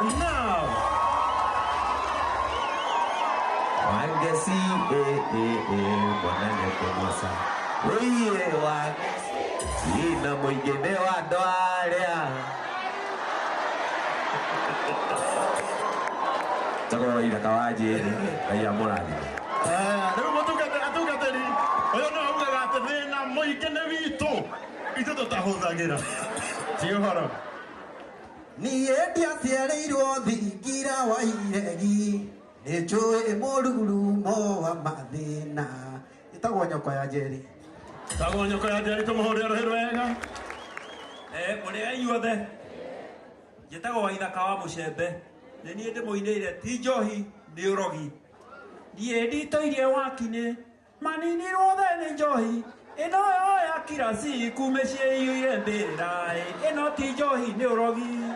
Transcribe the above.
Now. Wangesi mwanane kumosa. Oye wangesi ina muingi ni wandu aria. Tako Waithaka wa Njeri aya murathi. Riu mutungatiri uyu no augaga ati thina muingi ni witu ithu tutahuthagira ti uhoro. Niĩ ndiaciarĩirwo thingira wa iregi nĩ njũĩ mũrurumo wa mathĩna. Ĩtagwo nyoko ya Njeri. Tagwo nyoko ya Njeri tũmũhũrĩre rũhĩ rwega. Mũrĩa inyuothe njĩtagwo Waithaka wa Mũcembe, nĩ niĩ ndĩmũinĩire ti njohi nĩ ũrogi. Niĩ nditũirie waki-inĩ maninirwo the nĩ njohi ĩno yo ya kira siku mĩciĩ iyũire mbĩrĩra ĩno ti njohi nĩ ũrogi.